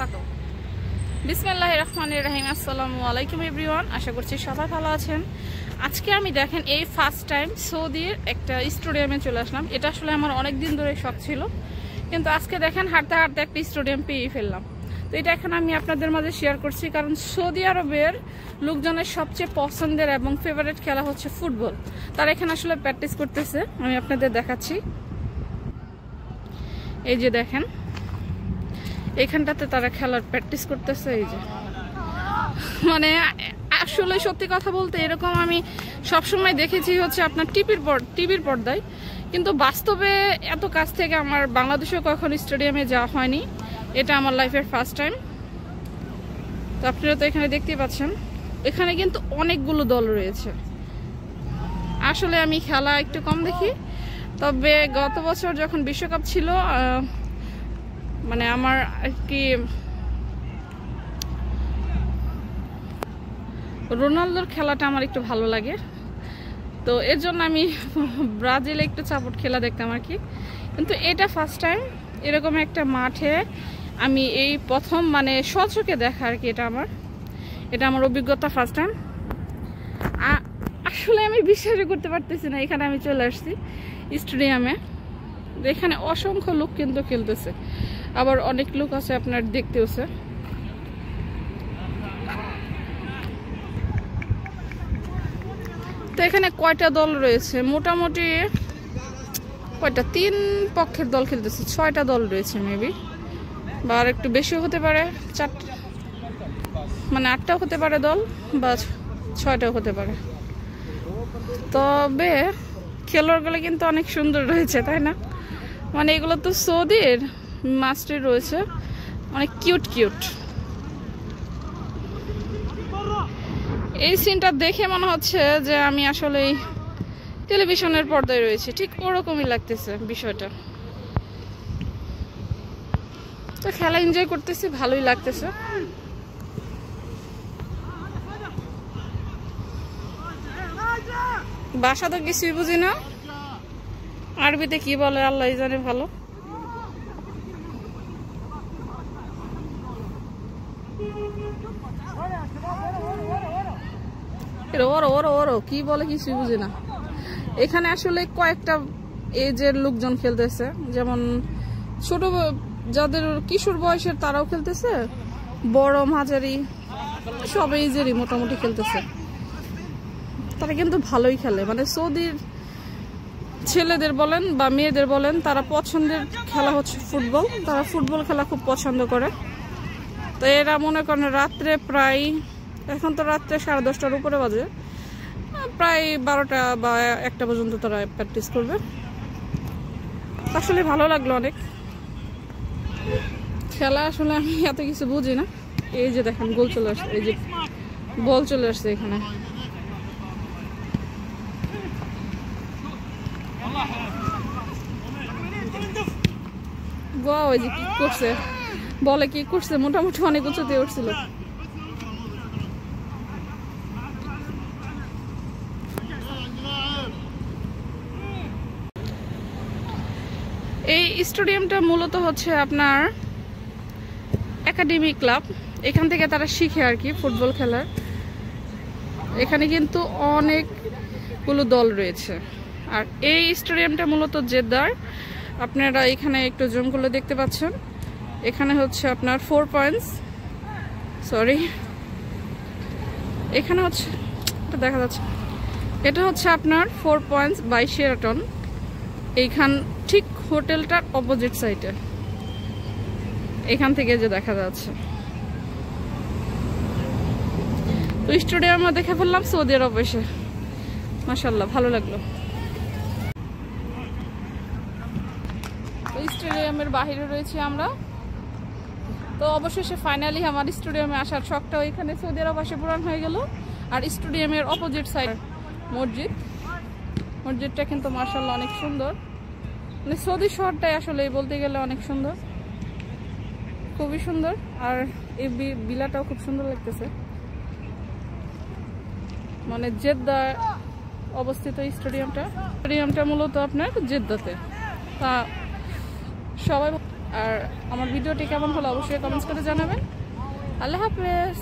থাকো। বিসমিল্লাহির রহমানির রহিম। আসসালামু আলাইকুম এভরিওয়ান, আশা করছি সবাই ভালো আছেন। আজকে আমি দেখেন এই ফার্স্ট টাইম সৌদির একটা স্টেডিয়ামে চলে আসলাম। এটা আসলে আমার অনেক দিন ধরে শখ ছিল, কিন্তু আজকে দেখেন হাঁটতে হাঁটতে একটা স্টেডিয়াম পেয়ে ফেললাম। তো এটা এখন আমি আপনাদের মাঝে শেয়ার করছি, কারণ সৌদি আরবের লোকজনের সবচেয়ে পছন্দের এবং ফেভারিট খেলা হচ্ছে ফুটবল। তারা এখানে আসলে প্র্যাকটিস করতেছে, আমি আপনাদের দেখাচ্ছি। এই যে দেখেন, এখানটাতে তারা খেলার প্র্যাকটিস করতেছে। এই যে মানে আসলে সত্যি কথা বলতে এরকম আমি সবসময় দেখেছি হচ্ছে আপনার টিভির পর্দায়, কিন্তু বাস্তবে এত কাছ থেকে আমার বাংলাদেশেও কখনো স্টেডিয়ামে যাওয়া হয়নি। এটা আমার লাইফের ফার্স্ট টাইম। তো আপনারা তো এখানে দেখতেই পাচ্ছেন, এখানে কিন্তু অনেকগুলো দল রয়েছে। আসলে আমি খেলা একটু কম দেখি, তবে গত বছর যখন বিশ্বকাপ ছিল মানে আমার আর কি রোনালদোর খেলাটা আমার একটু ভালো লাগে, তো এর জন্য আমি ব্রাজিলে একটু সাপোর্ট খেলা দেখতাম আর কি। কিন্তু এটা ফার্স্ট টাইম এরকম একটা মাঠে আমি এই প্রথম মানে সচক্ষে দেখা আর কি। এটা আমার অভিজ্ঞতা ফার্স্ট টাইম। আসলে আমি বিশ্বাসই করতে পারতেছি না, এখানে আমি চলে আসছি স্টেডিয়ামে। এখানে অসংখ্য লোক কিন্তু খেলতেছে, আবার অনেক লোক আছে আপনার দেখতেওছে। তো এখানে কয়টা দল রয়েছে মোটামুটি, কয়টা 3 পক্ষের দল খেলতেছে, 6টা দল রয়েছে মেবি, বা আর একটু বেশিও হতে পারে, 4 মানে 8টাও হতে পারে দল, বা 6টাও হতে পারে। তবে খেলোয়াড়গুলো কিন্তু অনেক সুন্দর রয়েছে, তাই না? মানে এগুলো তো সৌদির মাস্টার রয়েছে, অনেক কিউট কিউট। এই সিনটা দেখে মনে হচ্ছে যে আমি আসলে টেলিভিশনের পর্দায় রয়েছে, ঠিক ওরকমই লাগতেছে বিষয়টা। তো খেলা এনজয় করতেছি, ভালোই লাগতেছে। ভাষা তো কিছুই বুঝি না, আরবিতে কি বলে আল্লাহ জানে ভালো। ওরো কি বলে কিছুই বুঝি না। এখানে আসলে কয়েকটা এজের লোকজন খেলতেছে, যেমন ছোট যাদের কিশোর বয়সের তারাও খেলতেছে, বড় মাঝারি সব এজেরই মোটামুটি খেলতেছে। তারা কিন্তু ভালোই খেলে, মানে সৌদির ছেলেদের বলেন বা মেয়েদের বলেন, তারা পছন্দের খেলা হচ্ছে ফুটবল। তারা ফুটবল খেলা খুব পছন্দ করে। তো এরা মনে করেন রাত্রে প্রায়, এখন তো রাত্রে 10:30টার উপরে বাজে, প্রায় 12টা বা 1টা পর্যন্ত তারা প্র্যাকটিস করবে। আসলে ভালো লাগলো অনেক। খেলা আসলে আমি এত কিছু বুঝি না। এই যে দেখেন গোল চলে আসছে, এই যে বল চলে আসছে এখানে। ওই যে কি করছে, বলে কি করছে, মোটামুটি অনেক উঁচুতে উঠছিল। এই স্টেডিয়ামটা মূলত হচ্ছে আপনার একাডেমি ক্লাব, এখান থেকে তারা শিখে আর কি ফুটবল খেলার। এখানে কিন্তু অনেকগুলো দল রয়েছে। আর এই স্টেডিয়ামটা মূলত জেদ্দার। আপনারা এখানে একটু জুম করলে দেখতে পাচ্ছেন, এখানে হচ্ছে আপনার 4 পয়েন্টস, সরি এখানে হচ্ছে দেখা যাচ্ছে, এটা হচ্ছে আপনার 4 পয়েন্টস বাই শেরাটন। এইখান ঠিক হোটেলটার অপোজিট সাইডে, এখান থেকে যে দেখা যাচ্ছে। তো স্টেডিয়ামে দেখে ফেললাম সৌদি আরব এসে, মাশাআল্লাহ ভালো লাগলো। স্টেডিয়ামের বাহিরে রয়েছে আমরা। তো অবশেষে ফাইনালি আমার স্টেডিয়ামে আসার শখটা এখানে সৌদি আরব আসে পূরণ হয়ে গেল। আর স্টেডিয়ামের অপোজিট সাইড মসজিদটা কিন্তু মাশাআল্লাহ অনেক সুন্দর। মানে সৌদি শহরটাই আসলে বলতে গেলে অনেক সুন্দর, খুবই সুন্দর। আর এই বিলাটাও খুব সুন্দর লাগতেছে। মানে জেদ্দা অবস্থিত স্টেডিয়ামটা মূলত আপনার জেদ্দাতে। তা সবাই আর আমার ভিডিওটি কেমন হলো অবশ্যই কমেন্টস করে জানাবেন। আল্লাহ হাফেজ।